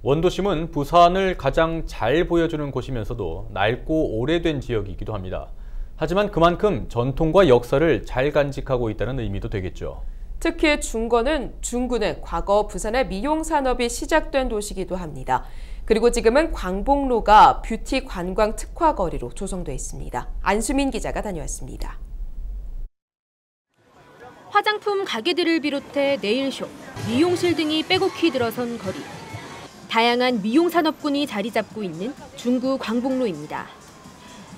원도심은 부산을 가장 잘 보여주는 곳이면서도 낡고 오래된 지역이기도 합니다. 하지만 그만큼 전통과 역사를 잘 간직하고 있다는 의미도 되겠죠. 특히 중구는 과거 부산의 미용산업이 시작된 도시이기도 합니다. 그리고 지금은 광복로가 뷰티 관광 특화거리로 조성돼 있습니다. 안수민 기자가 다녀왔습니다. 화장품 가게들을 비롯해 네일숍, 미용실 등이 빼곡히 들어선 거리. 다양한 미용 산업군이 자리 잡고 있는 중구 광복로입니다.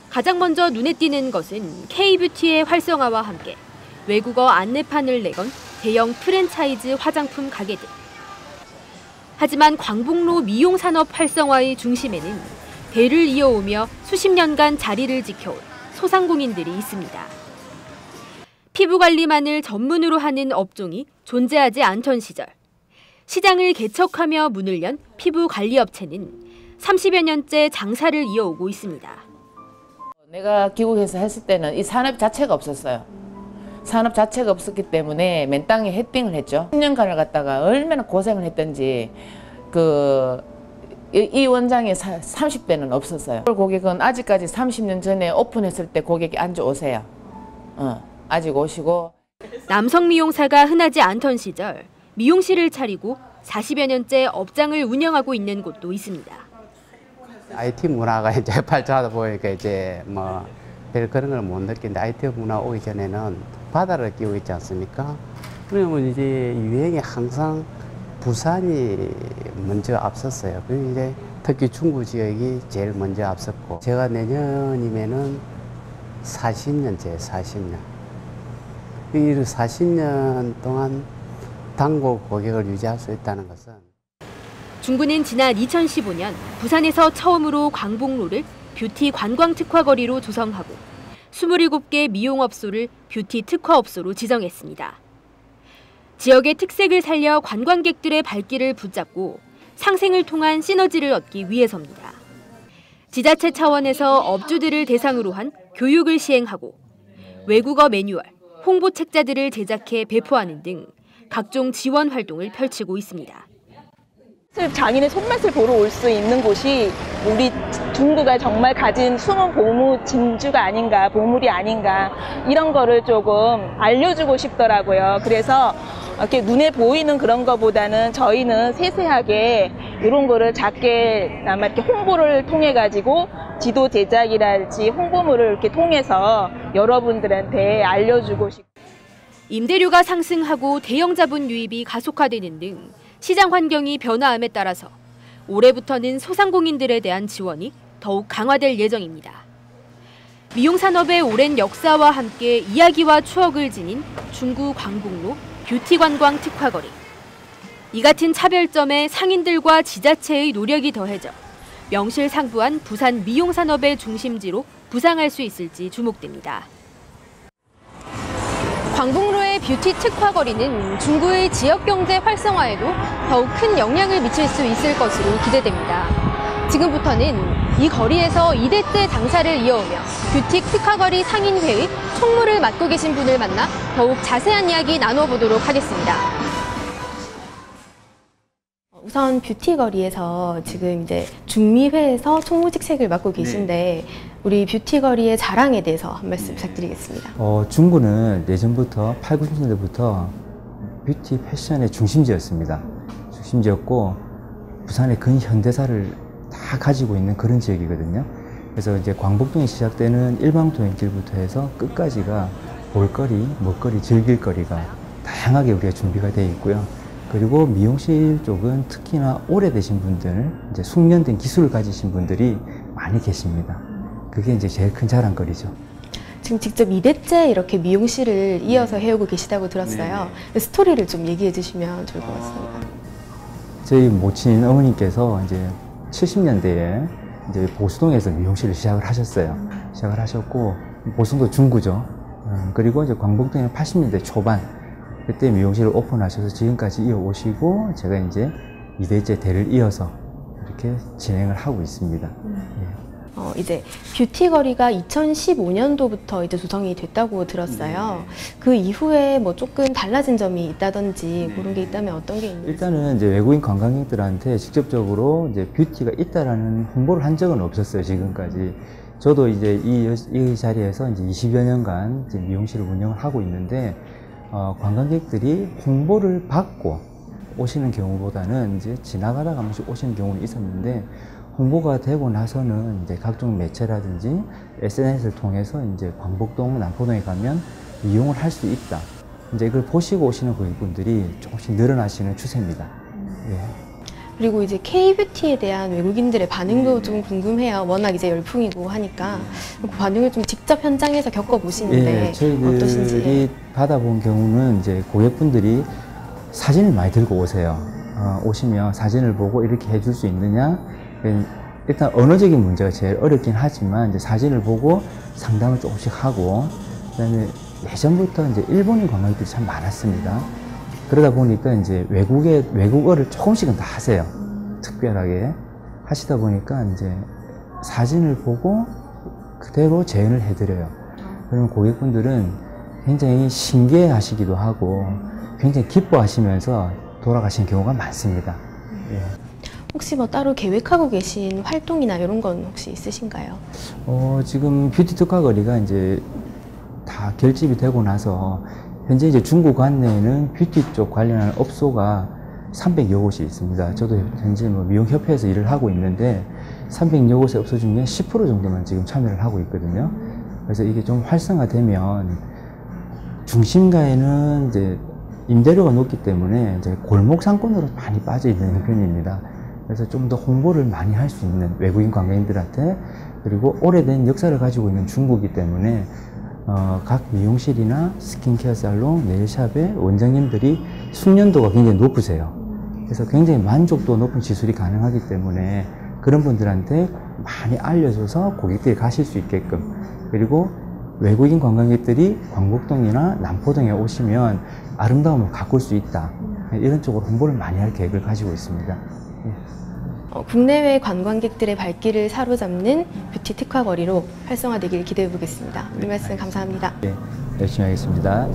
가장 먼저 눈에 띄는 것은 K-뷰티의 활성화와 함께 외국어 안내판을 내건 대형 프랜차이즈 화장품 가게들. 하지만 광복로 미용 산업 활성화의 중심에는 대를 이어오며 수십 년간 자리를 지켜온 소상공인들이 있습니다. 피부 관리만을 전문으로 하는 업종이 존재하지 않던 시절, 시장을 개척하며 문을 연 피부 관리 업체는 30여 년째 장사를 이어오고 있습니다. 내가 귀국해서 했을 때는 이 산업 자체가 없었어요. 산업 자체가 없었기 때문에 맨 땅에 햇빙을 했죠. 10년간을 갖다가 얼마나 고생을 했던지 이 원장의 30배는 없었어요. 고객은 아직까지 30년 전에 오픈했을 때 고객이 앉아 오세요. 아직 오시고. 남성 미용사가 흔하지 않던 시절 미용실을 차리고 40여 년째 업장을 운영하고 있는 곳도 있습니다. IT 문화가 이제 발전하다 보니까 이제 별 그런 걸 못 느끼는데 IT 문화 오기 전에는 바다를 끼고 있지 않습니까? 그러면 이제 유행이 항상 부산이 먼저 앞섰어요. 그리고 이제 특히 중구 지역이 제일 먼저 앞섰고, 제가 내년이면은 40년째, 40년. 이 40년 동안 단골 고객을 유지할 수 있다는 것은. 중구는 지난 2015년 부산에서 처음으로 광복로를 뷰티 관광 특화거리로 조성하고 27개 미용업소를 뷰티 특화업소로 지정했습니다. 지역의 특색을 살려 관광객들의 발길을 붙잡고 상생을 통한 시너지를 얻기 위해서입니다. 지자체 차원에서 업주들을 대상으로 한 교육을 시행하고 외국어 매뉴얼, 홍보 책자들을 제작해 배포하는 등 각종 지원 활동을 펼치고 있습니다. 장인의 손맛을 보러 올 수 있는 곳이 우리 중구가 정말 가진 숨은 진주가 아닌가, 보물이 아닌가, 이런 거를 조금 알려주고 싶더라고요. 그래서 이렇게 눈에 보이는 그런 거보다는 저희는 세세하게 이런 거를 작게나마 이렇게 홍보를 통해 가지고 지도 제작이랄지 홍보물을 이렇게 통해서 여러분들한테 알려주고 싶고. 임대료가 상승하고 대형 자본 유입이 가속화되는 등 시장 환경이 변화함에 따라서 올해부터는 소상공인들에 대한 지원이 더욱 강화될 예정입니다. 미용 산업의 오랜 역사와 함께 이야기와 추억을 지닌 중구 광복로 뷰티 관광 특화거리. 이 같은 차별점에 상인들과 지자체의 노력이 더해져 명실상부한 부산 미용 산업의 중심지로 부상할 수 있을지 주목됩니다. 광복로의 뷰티 특화거리는 중구의 지역경제 활성화에도 더욱 큰 영향을 미칠 수 있을 것으로 기대됩니다. 지금부터는 이 거리에서 2대째 장사를 이어오며 뷰티 특화거리 상인회의 총무를 맡고 계신 분을 만나 더욱 자세한 이야기 나눠보도록 하겠습니다. 우선 뷰티 거리에서 지금 이제 중미회에서 총무 직책을 맡고 계신데 우리 뷰티 거리의 자랑에 대해서 한 말씀 부탁드리겠습니다. 중구는 예전부터 8, 90년대부터 뷰티 패션의 중심지였습니다. 중심지였고 부산의 근현대사를 다 가지고 있는 그런 지역이거든요. 그래서 이제 광복동이 시작되는 일방통행길부터 해서 끝까지가 볼거리, 먹거리, 즐길거리가 다양하게 우리가 준비가 되어 있고요. 그리고 미용실 쪽은 특히나 오래되신 분들, 이제 숙련된 기술을 가지신 분들이 많이 계십니다. 그게 이제 제일 큰 자랑거리죠. 지금 직접 2대째 이렇게 미용실을 이어서 해오고 계시다고 들었어요. 네. 스토리를 좀 얘기해 주시면 좋을 것 같습니다. 저희 모친 어머니께서 이제 70년대에 이제 보수동에서 미용실을 시작을 하셨어요. 시작을 하셨고, 보수동도 중구죠. 그리고 이제 광복동에는 80년대 초반, 그때 미용실을 오픈하셔서 지금까지 이어오시고, 제가 이제 2대째 대를 이어서 이렇게 진행을 하고 있습니다. 예. 이제 뷰티 거리가 2015년도부터 이제 조성이 됐다고 들었어요. 그 이후에 뭐 조금 달라진 점이 있다든지 그런 게 있다면 어떤 게 있는지. 일단은 이제 외국인 관광객들한테 직접적으로 이제 뷰티가 있다라는 홍보를 한 적은 없었어요, 지금까지. 저도 이제 이 자리에서 이제 20여 년간 이제 미용실을 운영을 하고 있는데, 관광객들이 홍보를 받고 오시는 경우보다는 이제 지나가다가 한 번씩 오시는 경우는 있었는데, 홍보가 되고 나서는 이제 각종 매체라든지 SNS를 통해서 이제 광복동, 남포동에 가면 이용을 할 수 있다. 이제 이걸 보시고 오시는 고객분들이 조금씩 늘어나시는 추세입니다. 예. 그리고 이제 K-뷰티에 대한 외국인들의 반응도 좀 궁금해요. 워낙 이제 열풍이고 하니까. 그 반응을 좀 직접 현장에서 겪어보시는데 예, 저희들이 어떠신지. 받아본 경우는 이제 고객분들이 사진을 많이 들고 오세요. 오시면 사진을 보고 이렇게 해줄 수 있느냐. 일단 언어적인 문제가 제일 어렵긴 하지만 이제 사진을 보고 상담을 조금씩 하고, 그다음에 예전부터 이제 일본인 관광객들이 참 많았습니다. 그러다 보니까 이제 외국어를 조금씩은 다 하세요. 특별하게 하시다 보니까 이제 사진을 보고 그대로 재현을 해드려요. 그러면 고객분들은 굉장히 신기해 하시기도 하고 굉장히 기뻐하시면서 돌아가시는 경우가 많습니다. 예. 혹시 뭐 따로 계획하고 계신 활동이나 이런 건 혹시 있으신가요? 지금 뷰티 특화거리가 이제 다 결집이 되고 나서 현재 이제 중구 관내에는 뷰티 쪽 관련한 업소가 300여 곳이 있습니다. 저도 현재 뭐 미용협회에서 일을 하고 있는데 300여 곳의 업소 중에 10% 정도만 지금 참여를 하고 있거든요. 그래서 이게 좀 활성화되면 중심가에는 이제 임대료가 높기 때문에 이제 골목 상권으로 많이 빠져 있는 편입니다. 그래서 좀 더 홍보를 많이 할 수 있는 외국인 관광인들한테, 그리고 오래된 역사를 가지고 있는 중국이기 때문에 각 미용실이나 스킨케어 살롱, 네일샵의 원장님들이 숙련도가 굉장히 높으세요. 그래서 굉장히 만족도 높은 시술이 가능하기 때문에 그런 분들한테 많이 알려줘서 고객들이 가실 수 있게끔, 그리고 외국인 관광객들이 광복동이나 남포동에 오시면 아름다움을 가꿀 수 있다. 이런 쪽으로 홍보를 많이 할 계획을 가지고 있습니다. 국내외 관광객들의 발길을 사로잡는 뷰티 특화거리로 활성화되길 기대해 보겠습니다. 오늘 말씀 감사합니다. 네, 열심히 하겠습니다.